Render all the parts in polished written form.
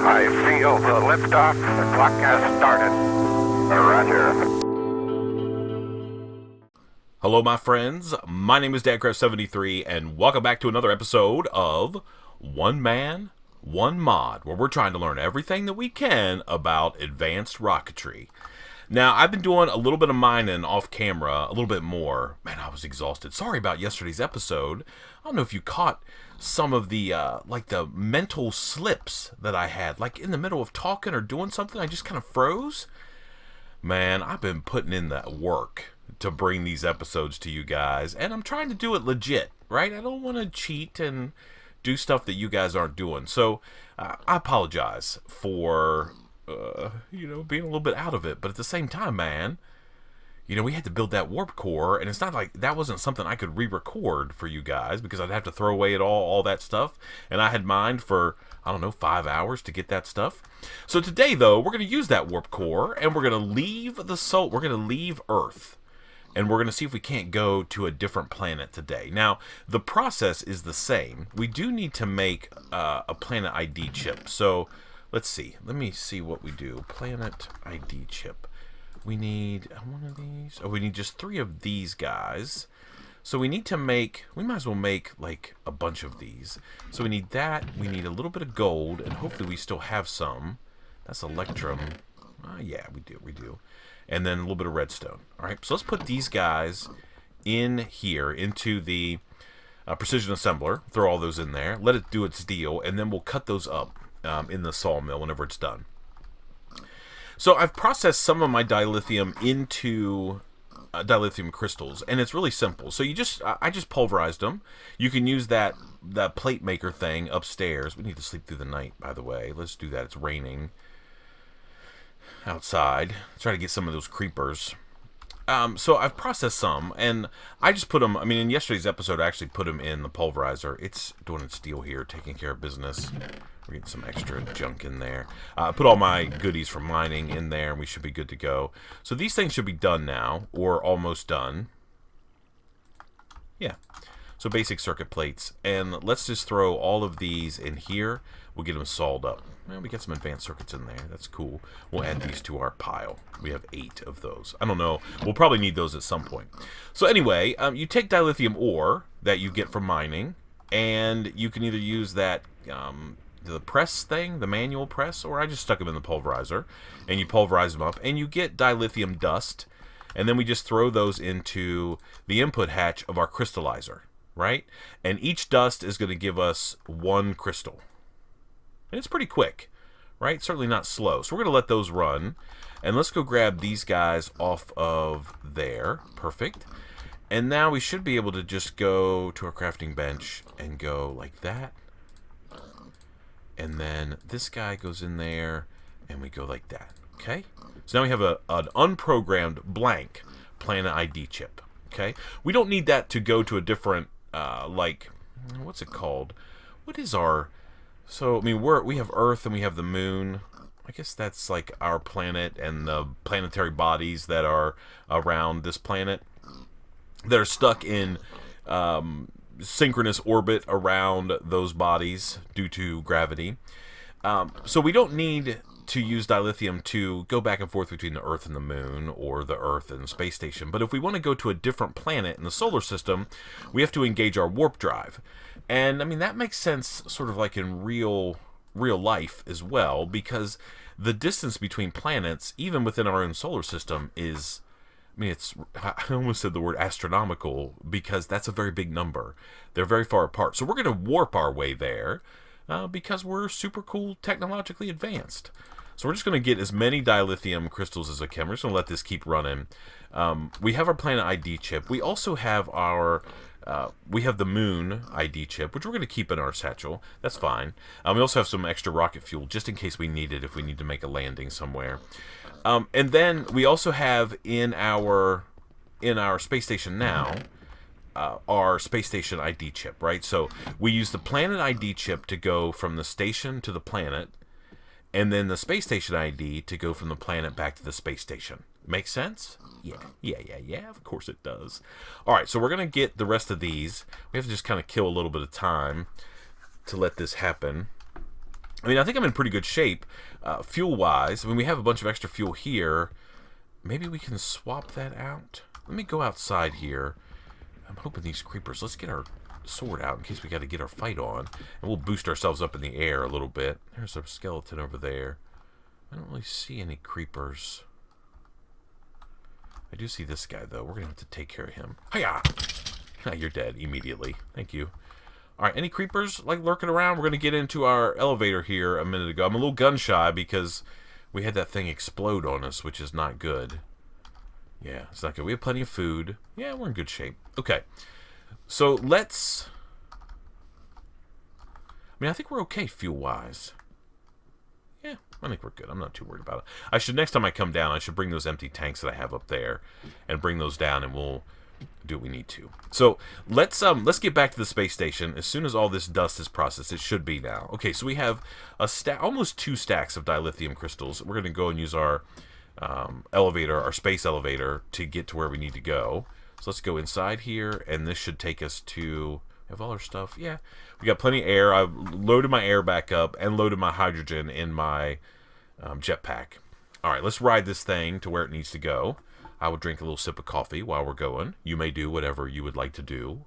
I feel the liftoff. The clock has started. Roger. Hello, my friends. My name is DadCraft73, and welcome back to another episode of One Man, One Mod, where we're trying to learn everything that we can about advanced rocketry. Now, I've been doing a little bit of mining off camera, a little bit more. Man, I was exhausted. Sorry about yesterday's episode. I don't know if you caught some of the, the mental slips that I had. Like, in the middle of talking or doing something, I just kind of froze. Man, I've been putting in that work to bring these episodes to you guys, and I'm trying to do it legit, right? I don't want to cheat and do stuff that you guys aren't doing. So, I apologize for being a little bit out of it, but at the same time, man, we had to build that warp core, and it's not like that wasn't something I could re-record for you guys, because I'd have to throw away all that stuff, and I had mined for, 5 hours to get that stuff. So today, though, we're going to use that warp core, and we're going to leave we're going to leave Earth, and we're going to see if we can't go to a different planet today. Now, the process is the same. We do need to make a planet ID chip, so let's see. Let me see what we do. Planet ID chip. We need one of these. Oh, we need just 3 of these guys. So we need to make, we might as well make like a bunch of these. So we need that. We need a little bit of gold, and hopefully we still have some. That's electrum. Yeah, we do. And then a little bit of redstone. All right, so let's put these guys in here into the precision assembler. Throw all those in there. Let it do its deal, and then we'll cut those up in the sawmill whenever it's done. So I've processed some of my dilithium into dilithium crystals, and it's really simple. So I just pulverized them. You can use that plate maker thing upstairs. We need to sleep through the night, by the way. Let's do that. It's raining outside. Try to get some of those creepers. So I've processed some, and I just put them, in yesterday's episode, I actually put them in the pulverizer. It's doing its deal here, taking care of business. We're getting some extra junk in there. I put all my goodies from mining in there, and we should be good to go. So these things should be done now, or almost done. Yeah. So basic circuit plates, and let's just throw all of these in here. We'll get them sawed up. Well, we got some advanced circuits in there. That's cool. We'll add these to our pile. We have 8 of those. I don't know. We'll probably need those at some point. So anyway, you take dilithium ore that you get from mining, and you can either use that the press thing, the manual press, or I just stuck them in the pulverizer, and you pulverize them up, and you get dilithium dust, and then we just throw those into the input hatch of our crystallizer, right? And each dust is going to give us 1 crystal. And it's pretty quick, right? Certainly not slow. So we're going to let those run, and let's go grab these guys off of there. Perfect. And now we should be able to just go to our crafting bench and go like that. And then this guy goes in there, and we go like that, okay? So now we have an unprogrammed blank planet ID chip, okay? We don't need that to go to a different, what's it called? What is our... So, we have Earth and we have the Moon. I guess that's like our planet and the planetary bodies that are around this planet that are stuck in synchronous orbit around those bodies due to gravity. So we don't need to use dilithium to go back and forth between the Earth and the Moon, or the Earth and the space station. But if we want to go to a different planet in the solar system, we have to engage our warp drive. And that makes sense sort of like in real life as well, because the distance between planets, even within our own solar system, is, I almost said the word astronomical, because that's a very big number. They're very far apart. So we're going to warp our way there because we're super cool, technologically advanced. So we're just going to get as many dilithium crystals as I can. We're just going to let this keep running. We have our planet ID chip. We also have we have the Moon ID chip, which we're going to keep in our satchel. That's fine. We also have some extra rocket fuel, just in case we need it if we need to make a landing somewhere. And then we also have in our space station now, our space station ID chip, right? So we use the planet ID chip to go from the station to the planet, and then the space station ID to go from the planet back to the space station. Make sense? Yeah, of course it does. All right, so we're going to get the rest of these. We have to just kind of kill a little bit of time to let this happen. I mean, I think I'm in pretty good shape, fuel-wise. I mean, we have a bunch of extra fuel here. Maybe we can swap that out. Let me go outside here. I'm hoping these creepers... Let's get our sword out in case we got to get our fight on. And we'll boost ourselves up in the air a little bit. There's a skeleton over there. I don't really see any creepers. I do see this guy, though. We're going to have to take care of him. Hiya! You're dead immediately. Thank you. Alright, any creepers like lurking around? We're going to get into our elevator here a minute ago. I'm a little gun shy because we had that thing explode on us, which is not good. Yeah, it's not good. We have plenty of food. Yeah, we're in good shape. Okay. So let's... I mean, I think we're okay fuel-wise. Yeah, I think we're good. I'm not too worried about it. Next time I come down, I should bring those empty tanks that I have up there and bring those down, and we'll do what we need to. So let's get back to the space station as soon as all this dust is processed. It should be now. Okay, so we have almost 2 stacks of dilithium crystals. We're going to go and use our elevator, our space elevator, to get to where we need to go. So let's go inside here, and this should take us to... Have all our stuff? Yeah. We got plenty of air. I've loaded my air back up and loaded my hydrogen in my jetpack. Alright, let's ride this thing to where it needs to go. I will drink a little sip of coffee while we're going. You may do whatever you would like to do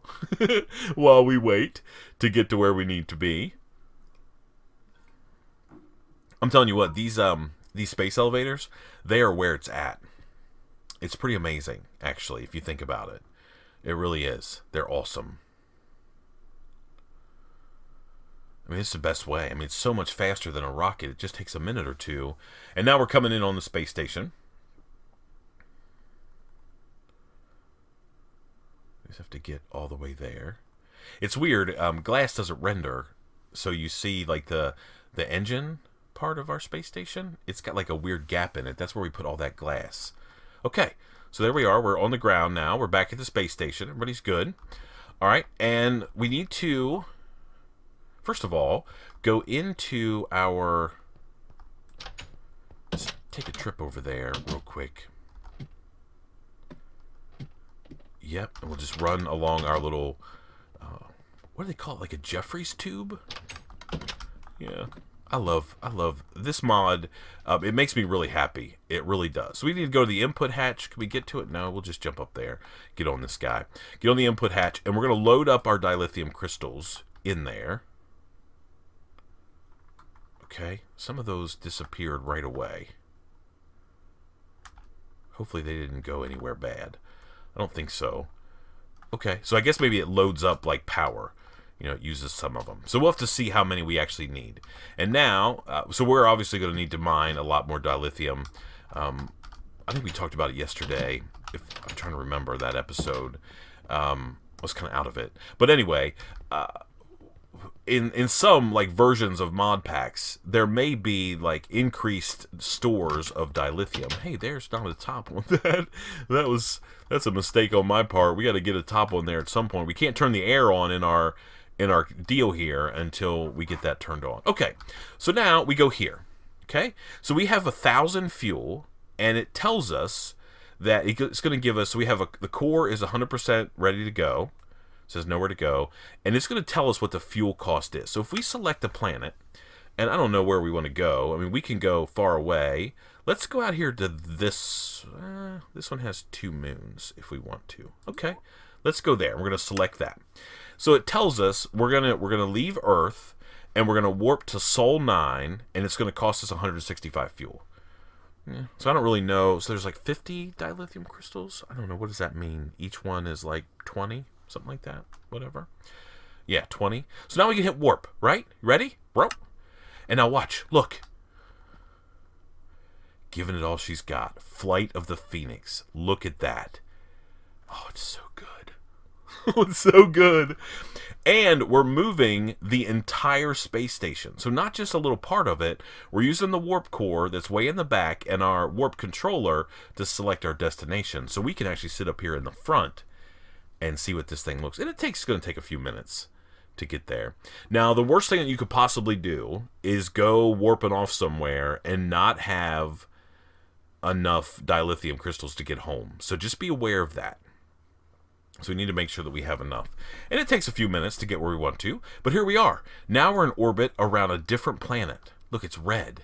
while we wait to get to where we need to be. I'm telling you what, these space elevators, they are where it's at. It's pretty amazing, actually, if you think about it. It really is. They're awesome. I mean, it's the best way. I mean, it's so much faster than a rocket. It just takes a minute or two. And now we're coming in on the space station. We just have to get all the way there. It's weird. Glass doesn't render. So you see, like, the engine part of our space station. It's got, like, a weird gap in it. That's where we put all that glass. Okay. So there we are. We're on the ground now. We're back at the space station. Everybody's good. All right. And we need to... First of all, go into our... Let's take a trip over there real quick. Yep, and we'll just run along our little... what do they call it? Like a Jeffries tube? Yeah. I love this mod. It makes me really happy. It really does. So we need to go to the input hatch. Can we get to it? No, we'll just jump up there. Get on this guy. Get on the input hatch, and we're going to load up our dilithium crystals in there. Okay, some of those disappeared right away. Hopefully they didn't go anywhere bad. I don't think so. Okay, so I guess maybe it loads up like power. You know, it uses some of them. So we'll have to see how many we actually need. And now, so we're obviously going to need to mine a lot more dilithium. I think we talked about it yesterday. If I'm trying to remember that episode. I was kind of out of it. But anyway... In some like versions of mod packs, there may be like increased stores of dilithium. Hey, there's not a top one. That's a mistake on my part. We got to get a top one there at some point. We can't turn the air on in our deal here until we get that turned on. Okay, so now we go here. Okay, so we have 1,000 fuel, and it tells us that it's going to give us. So we have the core is 100% ready to go. Says nowhere to go, and it's going to tell us what the fuel cost is. So if we select a planet, and I don't know where we want to go. I mean, we can go far away. Let's go out here to this. This one has 2 moons if we want to. Okay, let's go there. We're going to select that. So it tells us we're gonna leave Earth, and we're gonna warp to Sol 9, and it's going to cost us 165 fuel. Yeah. So I don't really know. So there's like 50 dilithium crystals. I don't know, what does that mean? Each one is like 20. Something like that. Whatever. Yeah, 20. So now we can hit warp, right? Ready? Warp. And now watch. Look. Giving it all she's got. Flight of the Phoenix. Look at that. Oh, it's so good. It's so good. And we're moving the entire space station. So not just a little part of it. We're using the warp core that's way in the back and our warp controller to select our destination. So we can actually sit up here in the front and see what this thing looks. And it's going to take a few minutes to get there. Now, the worst thing that you could possibly do is go warping off somewhere and not have enough dilithium crystals to get home. So just be aware of that. So we need to make sure that we have enough. And it takes a few minutes to get where we want to. But here we are. Now we're in orbit around a different planet. Look, it's red.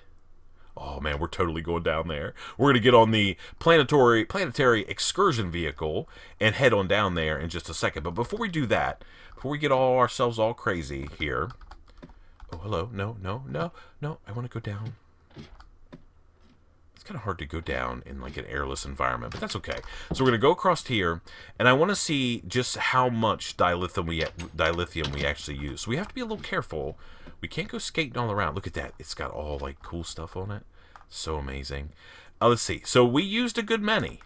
Oh, man, we're totally going down there. We're going to get on the planetary excursion vehicle and head on down there in just a second. But before we do that, before we get ourselves all crazy here. Oh, hello. No. I want to go down. It's kind of hard to go down in like an airless environment, but that's okay. So we're going to go across here, and I want to see just how much dilithium we actually use. So we have to be a little careful. We can't go skating all around. Look at that. It's got all like cool stuff on it. So amazing. Let's see. So we used a good many.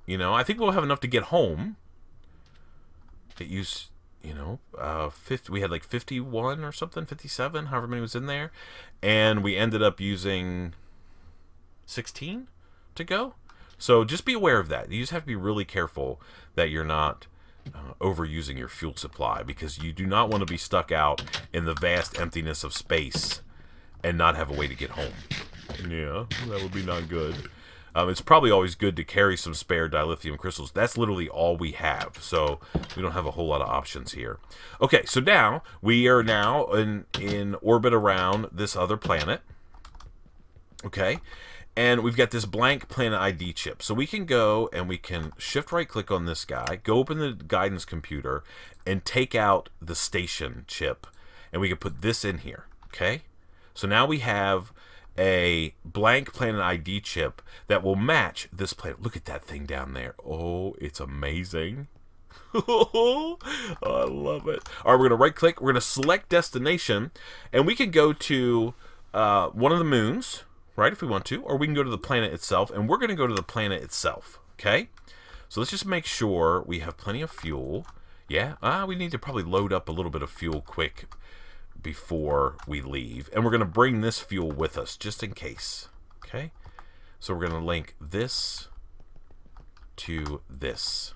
You know, I think we'll have enough to get home. It used, you know, 50, we had like 51 or something, 57, however many was in there. And we ended up using 16 to go. So just be aware of that. You just have to be really careful that you're not overusing your fuel supply, because you do not want to be stuck out in the vast emptiness of space and not have a way to get home. Yeah, that would be not good. It's probably always good to carry some spare dilithium crystals. That's literally all we have, so we don't have a whole lot of options here. Okay, so now we are in orbit around this other planet. Okay, and we've got this blank planet ID chip. So we can go and we can shift right click on this guy, go open the guidance computer, and take out the station chip. And we can put this in here. Okay? So now we have a blank planet ID chip that will match this planet. Look at that thing down there. Oh, it's amazing. Oh, I love it. All right, we're going to right click. We're going to select destination. And we can go to one of the moons, right, if we want to, or we can go to the planet itself, and we're going to go to the planet itself, okay? So let's just make sure we have plenty of fuel. Yeah, we need to probably load up a little bit of fuel quick before we leave, and we're going to bring this fuel with us, just in case, okay? So we're going to link this to this,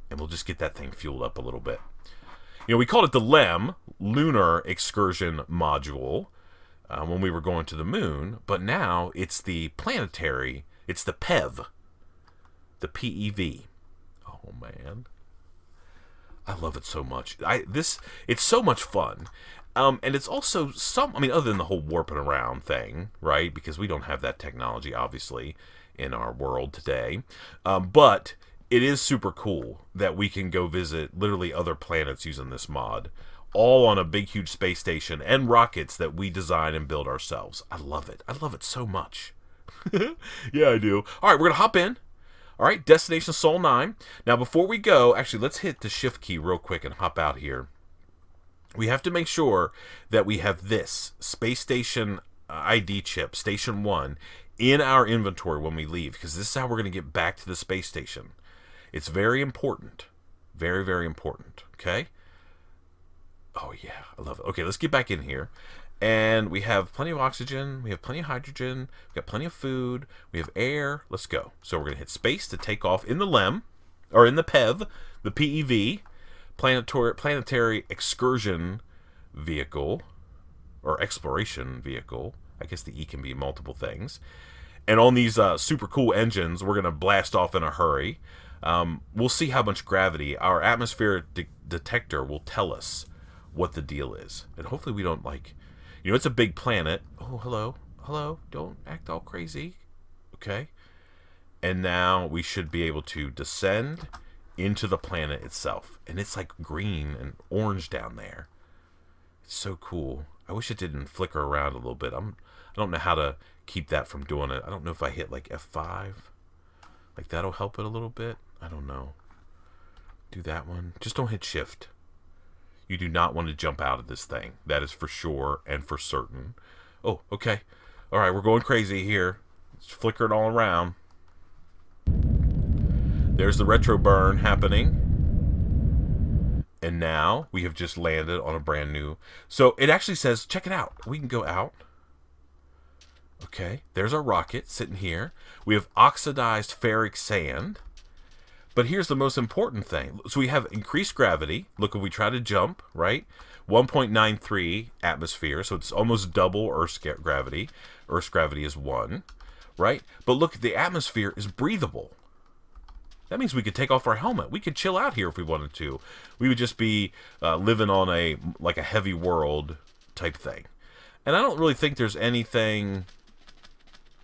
and we'll just get that thing fueled up a little bit. You know, we called it the LEM, Lunar Excursion Module, when we were going to the moon, but now it's the planetary, it's the PEV, the PEV. Oh man, I love it so much. It's so much fun, and it's also other than the whole warping around thing, right? Because we don't have that technology, obviously, in our world today, but it is super cool that we can go visit literally other planets using this mod. All on a big, huge space station and rockets that we design and build ourselves. I love it. I love it so much. Yeah, I do. All right, we're going to hop in. All right, destination Sol 9. Now, before we go, actually, let's hit the shift key real quick and hop out here. We have to make sure that we have this space station ID chip, Station 1, in our inventory when we leave, because this is how we're going to get back to the space station. It's very important. Very, very important. Okay? Oh, yeah, I love it. Okay, let's get back in here. And we have plenty of oxygen. We have plenty of hydrogen. We've got plenty of food. We have air. Let's go. So we're going to hit space to take off in the LEM, or in the PEV, the PEV, Planetary Excursion Vehicle, or Exploration Vehicle. I guess the E can be multiple things. And on these super cool engines, we're going to blast off in a hurry. We'll see how much gravity. Our atmospheric detector will tell us what the deal is, and hopefully we don't it's a big planet. Oh, hello, don't act all crazy. Okay, and now we should be able to descend into the planet itself, and it's like green and orange down there. It's so cool. I wish it didn't flicker around a little bit. I don't know how to keep that from doing it. I don't know if I hit like F5, like that'll help it a little bit. I don't know. Do that one. Just don't hit shift. You do not want to jump out of this thing. That is for sure and for certain. Oh, okay. All right, we're going crazy here. It's flickering all around. There's the retro burn happening. And now we have just landed on a brand new... So it actually says, check it out. We can go out. Okay, there's our rocket sitting here. We have oxidized ferric sand. But here's the most important thing. So we have increased gravity. Look, if we try to jump, right? 1.93 atmosphere, so it's almost double Earth's gravity. Earth's gravity is 1, right? But look, the atmosphere is breathable. That means we could take off our helmet. We could chill out here if we wanted to. We would just be living on a heavy world type thing. And I don't really think there's anything,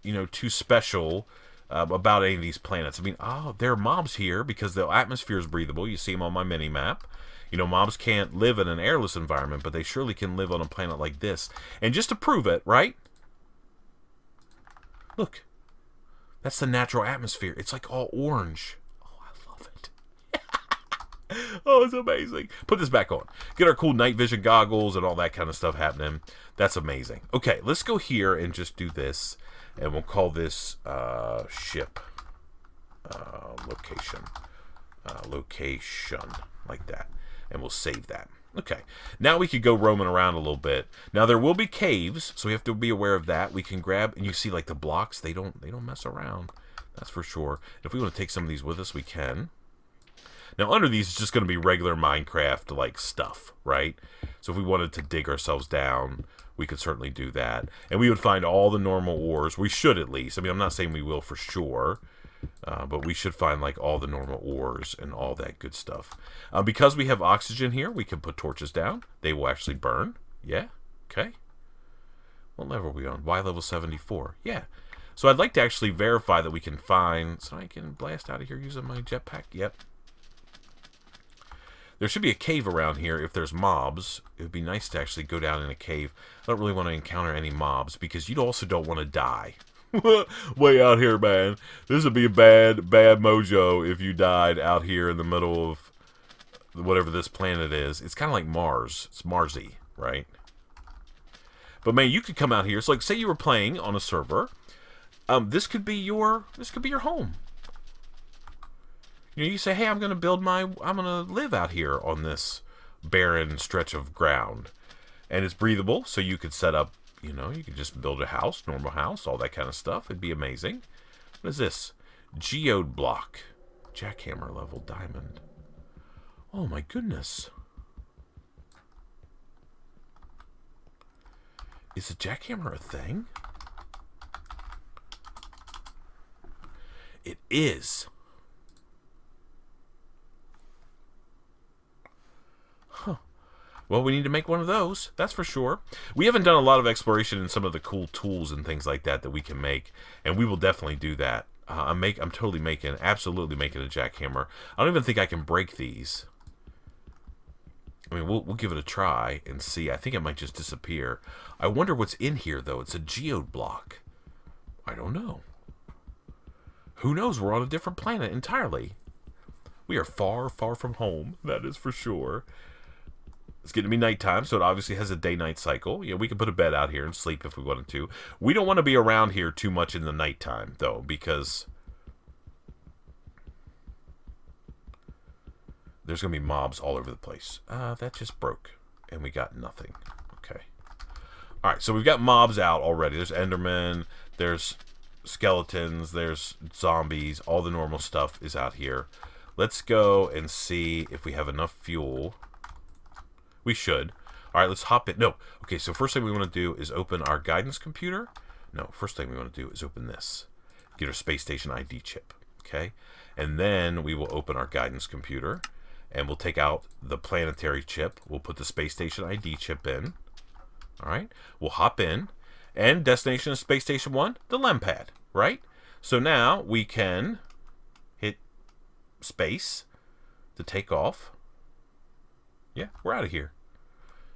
too special about any of these planets. I mean, there are mobs here because the atmosphere is breathable. You see them on my mini-map. Mobs can't live in an airless environment, but they surely can live on a planet like this. And just to prove it, right? Look. That's the natural atmosphere. It's like all orange. Oh, I love it. Oh, it's amazing. Put this back on. Get our cool night vision goggles and all that kind of stuff happening. That's amazing. Okay, let's go here and just do this. And we'll call this ship location. Location. Like that. And we'll save that. Okay. Now we could go roaming around a little bit. Now there will be caves, so we have to be aware of that. We can grab, and you see like the blocks, they don't mess around. That's for sure. If we want to take some of these with us, we can. Now under these, it's just going to be regular Minecraft like stuff, right? So if we wanted to dig ourselves down, we could certainly do that. And we would find all the normal ores. We should at least. I mean, I'm not saying we will for sure. But we should find like all the normal ores and all that good stuff. Because we have oxygen here, we can put torches down. They will actually burn. Yeah. Okay. What level are we on? Y level 74. Yeah. So I'd like to actually verify that we can find... So I can blast out of here using my jetpack. Yep. There should be a cave around here if there's mobs. It would be nice to actually go down in a cave. I don't really want to encounter any mobs because you also don't want to die. Way out here, man. This would be a bad mojo if you died out here in the middle of whatever this planet is. It's kind of like Mars. It's Marsy, right? But man, you could come out here. So like, say you were playing on a server. This could be your home. You say, hey, I'm gonna live out here on this barren stretch of ground, and it's breathable. So you could set up. You could just build a house, normal house, all that kind of stuff. It'd be amazing. What is this? Geode block. Jackhammer level diamond. Oh my goodness. Is a jackhammer a thing? It is. Huh. Well, we need to make one of those, that's for sure. We haven't done a lot of exploration in some of the cool tools and things like that we can make, and we will definitely do that. I'm absolutely making a jackhammer. I don't even think I can break these. I mean, we'll give it a try and see. I think it might just disappear. I wonder what's in here, though. It's a geode block. I don't know. Who knows? We're on a different planet entirely. We are far, far from home, that is for sure. It's going to be nighttime, so it obviously has a day-night cycle. We can put a bed out here and sleep if we wanted to. We don't want to be around here too much in the nighttime, though, because there's going to be mobs all over the place. That just broke, and we got nothing. Okay. All right, so we've got mobs out already. There's Endermen, there's skeletons, there's zombies. All the normal stuff is out here. Let's go and see if we have enough fuel. We should. All right, let's hop in. No. Okay, so first thing we want to do is open our guidance computer. No, first thing we want to do is open this. Get our space station ID chip. Okay? And then we will open our guidance computer. And we'll take out the planetary chip. We'll put the space station ID chip in. All right? We'll hop in. And destination is Space Station 1, the LEM pad. Right? So now we can hit space to take off. Yeah, we're out of here.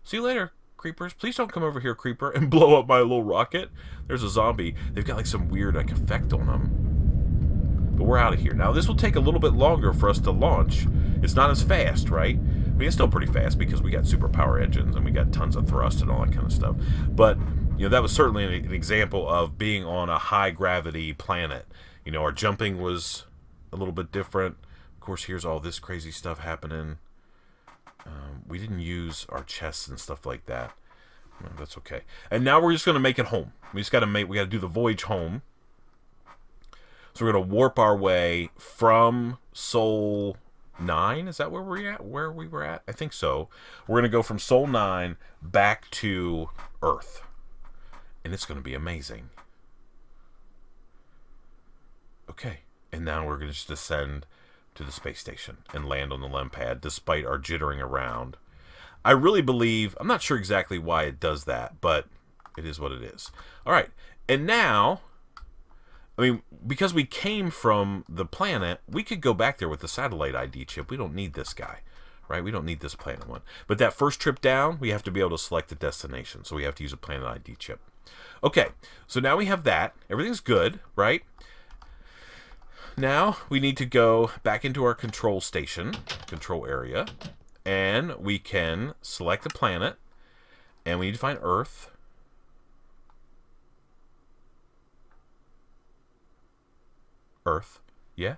See you later, creepers. Please don't come over here, creeper, and blow up my little rocket. There's a zombie. They've got like some weird effect on them. But we're out of here. Now, this will take a little bit longer for us to launch. It's not as fast, right? I mean, it's still pretty fast because we got superpower engines and we got tons of thrust and all that kind of stuff. But, that was certainly an example of being on a high-gravity planet. Our jumping was a little bit different. Of course, here's all this crazy stuff happening. We didn't use our chests and stuff like that. No, that's okay. And now we're just going to make it home. We got to do the voyage home. So we're going to warp our way from Sol 9. Is that where we're at? Where we were at? I think so. We're going to go from Sol 9 back to Earth. And it's going to be amazing. Okay. And now we're going to just descend to the space station and land on the LEM pad despite our jittering around. I really believe, I'm not sure exactly why it does that, but it is what it is. All right, and now, I mean, because we came from the planet, we could go back there with the satellite ID chip. We don't need this guy, right? We don't need this planet one. But that first trip down, we have to be able to select the destination, so we have to use a planet ID chip. Okay, so now we have that. Everything's good, right? Now we need to go back into our control station, control area, and we can select a planet, and we need to find Earth. Earth, yeah.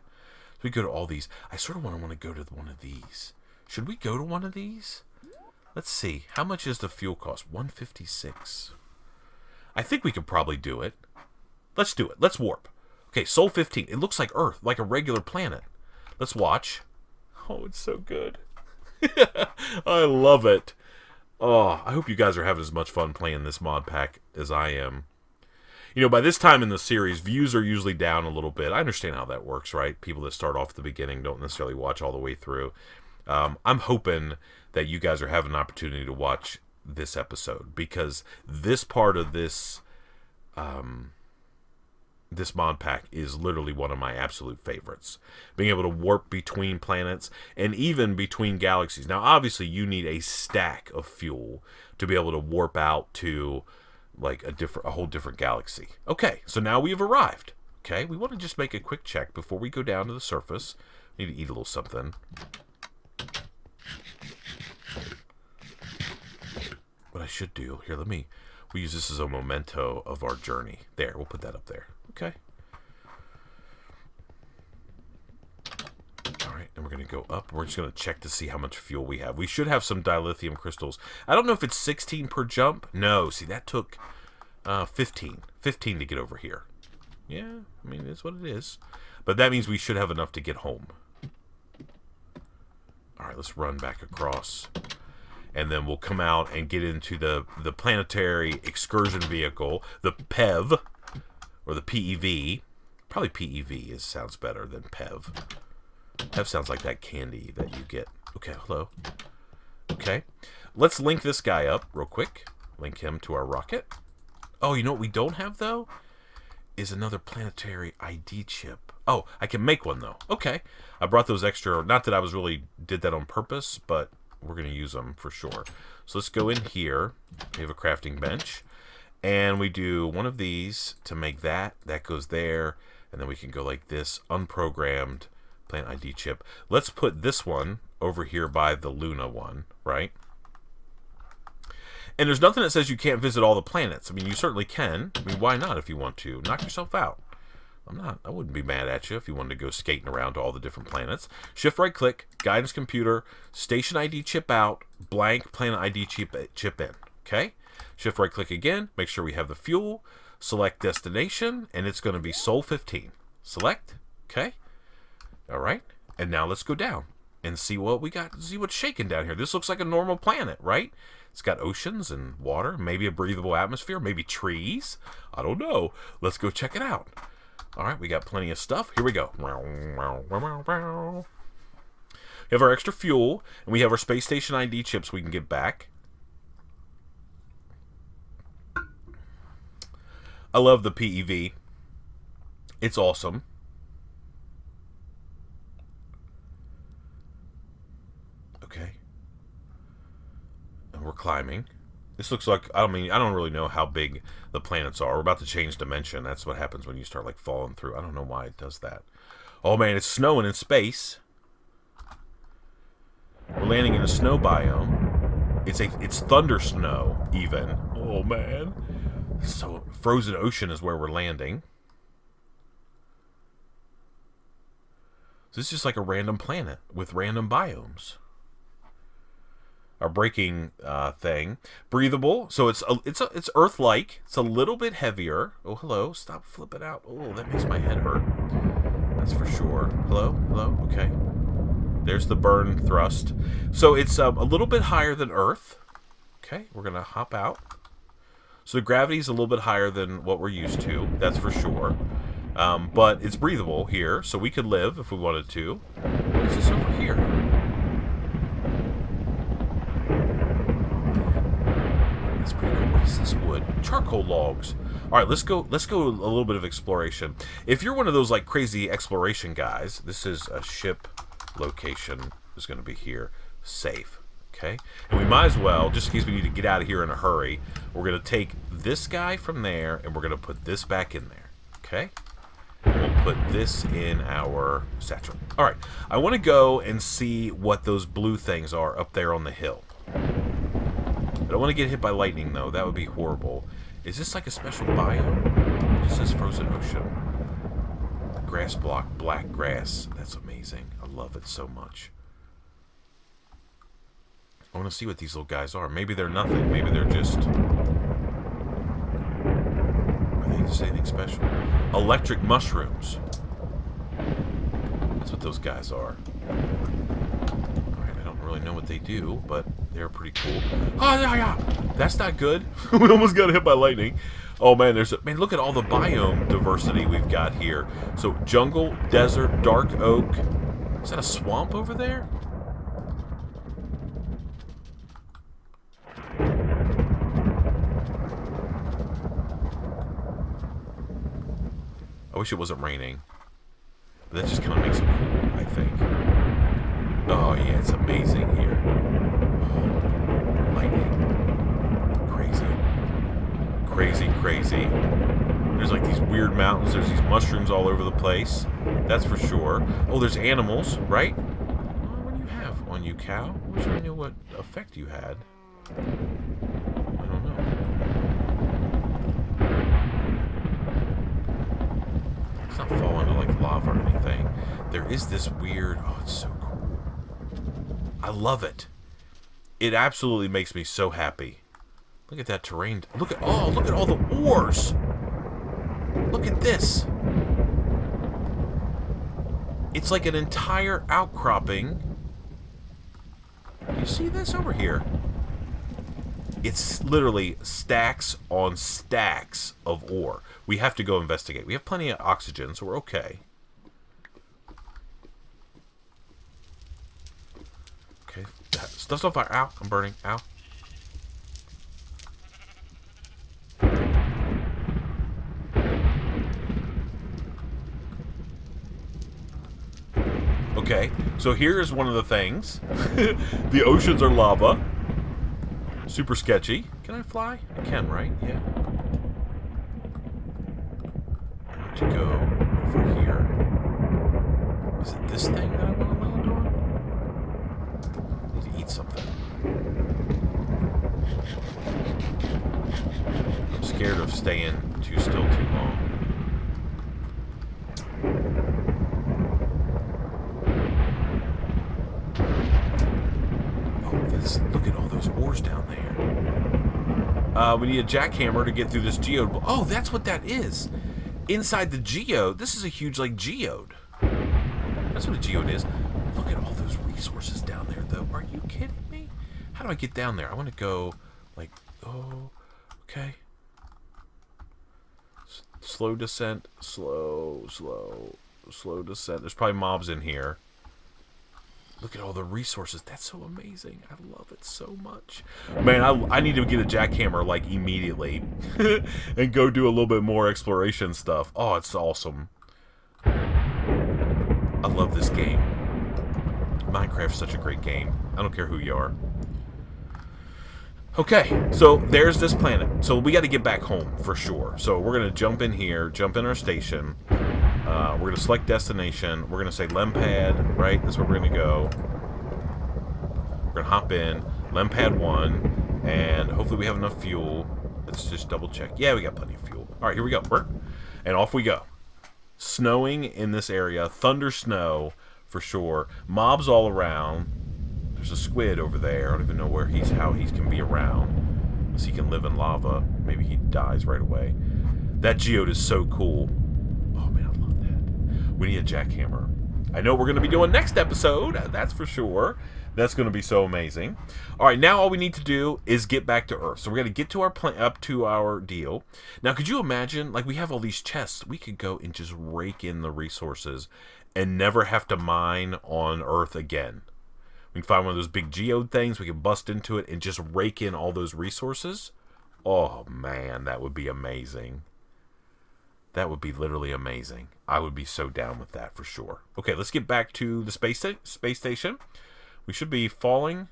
So we go to all these. I sort of want to go to one of these. Should we go to one of these? Let's see. How much is the fuel cost? 156. I think we could probably do it. Let's do it. Let's warp. Okay, Sol 15. It looks like Earth, like a regular planet. Let's watch. Oh, it's so good. I love it. Oh, I hope you guys are having as much fun playing this mod pack as I am. You know, by this time in the series, views are usually down a little bit. I understand how that works, right? People that start off at the beginning don't necessarily watch all the way through. I'm hoping that you guys are having an opportunity to watch this episode, because this part of this this mod pack is literally one of my absolute favorites. Being able to warp between planets and even between galaxies. Now, obviously, you need a stack of fuel to be able to warp out to like a whole different galaxy. Okay, so now we have arrived. Okay, we want to just make a quick check before we go down to the surface. We need to eat a little something. What I should do here, we'll use this as a memento of our journey. There, we'll put that up there. Okay. Alright, and we're going to go up. We're just going to check to see how much fuel we have. We should have some dilithium crystals. I don't know if it's 16 per jump. No, see, that took 15. 15 to get over here. Yeah, I mean, it's what it is. But that means we should have enough to get home. Alright, let's run back across. And then we'll come out and get into the planetary excursion vehicle, the PEV, or the PEV. Probably PEV sounds better than PEV. PEV sounds like that candy that you get. Okay, hello. Okay, let's link this guy up real quick. Link him to our rocket. Oh, you know what we don't have, though? Is another planetary ID chip. Oh, I can make one, though. Okay, I brought those extra. Not that I did that on purpose, but we're going to use them for sure. So let's go in here. We have a crafting bench. And we do one of these to make that. That goes there. And then we can go like this. Unprogrammed planet ID chip. Let's put this one over here by the Luna one, right? And there's nothing that says you can't visit all the planets. I mean, you certainly can. I mean, why not if you want to? Knock yourself out. I wouldn't be mad at you if you wanted to go skating around to all the different planets. Shift right click, guidance computer, station ID chip out, blank planet ID chip in. Okay? Shift right click again, make sure we have the fuel, select destination, and it's going to be Sol 15. Select. Okay? Alright. And now let's go down and see what we got. See what's shaking down here. This looks like a normal planet, right? It's got oceans and water, maybe a breathable atmosphere, maybe trees. I don't know. Let's go check it out. Alright, we got plenty of stuff. Here we go. We have our extra fuel, and we have our space station ID chips we can get back. I love the PEV. It's awesome. Okay. And we're climbing. This looks like, I don't really know how big the planets are. We're about to change dimension. That's what happens when you start like falling through. I don't know why it does that. Oh man, it's snowing in space. We're landing in a snow biome. It's thunder snow even. Oh man. So frozen ocean is where we're landing. So this is just like a random planet with random biomes. Our braking thing, breathable. So it's Earth-like. It's a little bit heavier. Oh, hello. Stop flipping out. Oh, that makes my head hurt. That's for sure. Hello, hello. Okay. There's the burn thrust. So it's a little bit higher than Earth. Okay, we're gonna hop out. So the gravity is a little bit higher than what we're used to. That's for sure. But it's breathable here, so we could live if we wanted to. What is this over here? That's pretty cool. What is this wood? Charcoal logs. All right, let's go. Let's go a little bit of exploration. If you're one of those like crazy exploration guys, this is a ship location. Is going to be here. Safe. Okay, and we might as well, just in case we need to get out of here in a hurry, we're going to take this guy from there, and we're going to put this back in there. Okay. And we'll put this in our satchel. All right, I want to go and see what those blue things are up there on the hill. I don't want to get hit by lightning, though. That would be horrible. Is this like a special biome? It just says frozen ocean. Grass block, black grass. That's amazing. I love it so much. I want to see what these little guys are. Maybe they're nothing. Maybe they're just... Are they just anything special? Electric mushrooms. That's what those guys are. Alright, I don't really know what they do, but they're pretty cool. Oh, yeah. That's not good. We almost got hit by lightning. Oh, man, man, look at all the biome diversity we've got here. So, jungle, desert, dark oak. Is that a swamp over there? I wish it wasn't raining. But that just kind of makes it cool, I think. Oh, yeah, it's amazing here. Lightning. Crazy. There's like these weird mountains. There's these mushrooms all over the place. That's for sure. Oh, there's animals, right? What do you have on you, cow? I wish I knew what effect you had. I don't know. It's not falling into like lava or anything. There is this weird... Oh, it's so cool. I love it. It absolutely makes me so happy. Look at that terrain. Look at all the ores. Look at this. It's like an entire outcropping. You see this over here? It's literally stacks on stacks of ore. We have to go investigate. We have plenty of oxygen, so we're okay. Okay. Stuff's on fire. Ow. I'm burning. Ow. Okay, so here's one of the things. The oceans are lava. Super sketchy. Can I fly? I can, right? Yeah. I want to go over here. Is it this thing that I want to land on? I need to eat something. I'm scared of staying too still too long. Look at all those ores down there. We need a jackhammer to get through this geode. Oh, that's what that is. Inside the geode, this is a huge, like, geode. That's what a geode is. Look at all those resources down there, though. Are you kidding me? How do I get down there? I want to go, like, oh, okay. Slow descent. Slow descent. There's probably mobs in here. Look at all the resources. That's so amazing. I love it so much. Man, I need to get a jackhammer, like, immediately. And go do a little bit more exploration stuff. Oh, it's awesome. I love this game. Minecraft's such a great game. I don't care who you are. Okay, so there's this planet. So we got to get back home, for sure. So we're going to jump in here, jump in our station. We're going to select destination. We're going to say Lempad, right? That's where we're going to go. We're going to hop in. Lempad 1. And hopefully we have enough fuel. Let's just double check. Yeah, we got plenty of fuel. All right, here we go. And off we go. Snowing in this area. Thunder snow, for sure. Mobs all around. There's a squid over there. I don't even know how he can be around. Unless he can live in lava. Maybe he dies right away. That geode is so cool. We need a jackhammer. I know what we're going to be doing next episode, that's for sure. That's going to be so amazing. All right, now all we need to do is get back to Earth. So we're going to get to our up to our deal. Now, could you imagine, like, we have all these chests. We could go and just rake in the resources and never have to mine on Earth again. We can find one of those big geode things. We can bust into it and just rake in all those resources. Oh, man, that would be amazing. That would be literally amazing. I would be so down with that for sure. Okay, let's get back to the space station. We should be falling.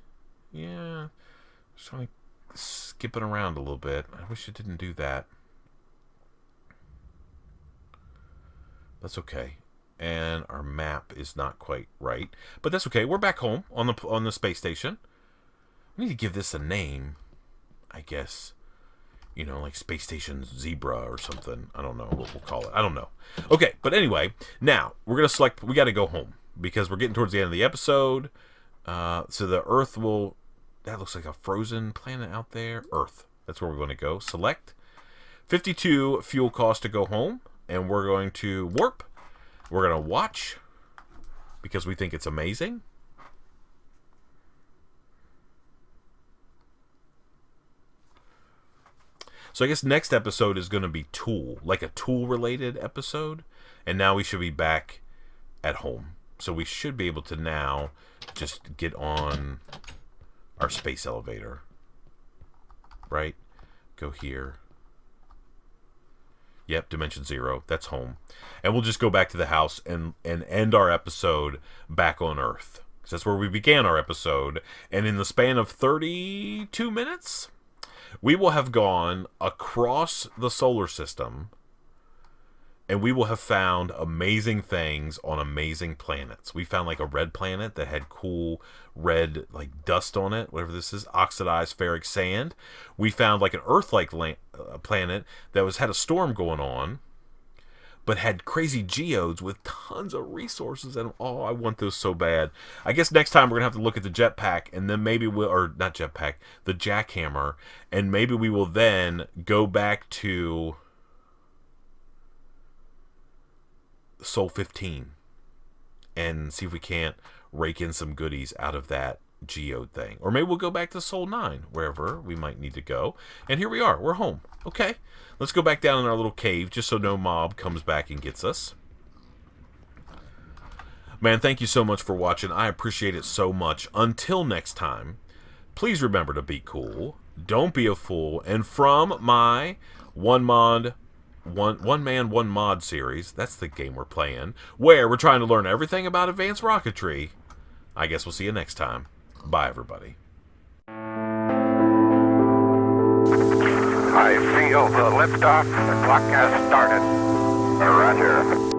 Yeah. Just trying to skip it around a little bit. I wish it didn't do that. That's okay. And our map is not quite right. But that's okay. We're back home on the space station. We need to give this a name, I guess. You know, like Space Station Zebra or something. I don't know what we'll call it. I don't know. Okay, but anyway, now we're going to select... We got to go home because we're getting towards the end of the episode. So the Earth will... That looks like a frozen planet out there. Earth. That's where we're going to go. Select. 52 fuel cost to go home. And we're going to warp. We're going to watch. Because we think it's amazing. So I guess next episode is going to be Tool. Like a Tool-related episode. And now we should be back at home. So we should be able to now just get on our space elevator. Right? Go here. Yep, Dimension 0. That's home. And we'll just go back to the house and end our episode back on Earth. Because that's where we began our episode. And in the span of 32 minutes, we will have gone across the solar system. And we will have found amazing things on amazing planets. We found like a red planet that had cool red like dust on it, whatever this is, oxidized ferric sand. We found like an Earth-like planet that had a storm going on, but had crazy geodes with tons of resources. And oh, I want those so bad. I guess next time we're gonna have to look at the jetpack, and then maybe or not jetpack, the jackhammer, and maybe we will then go back to Sol 15 and see if we can't rake in some goodies out of that geode thing. Or maybe we'll go back to Sol 9, wherever we might need to go. And here we are. We're home. Okay. Let's go back down in our little cave just so no mob comes back and gets us. Man, thank you so much for watching. I appreciate it so much. Until next time, please remember to be cool. Don't be a fool. And from my one man, one mod series, that's the game we're playing, where we're trying to learn everything about advanced rocketry. I guess we'll see you next time. Bye, everybody. I feel the liftoff. The clock has started. Roger.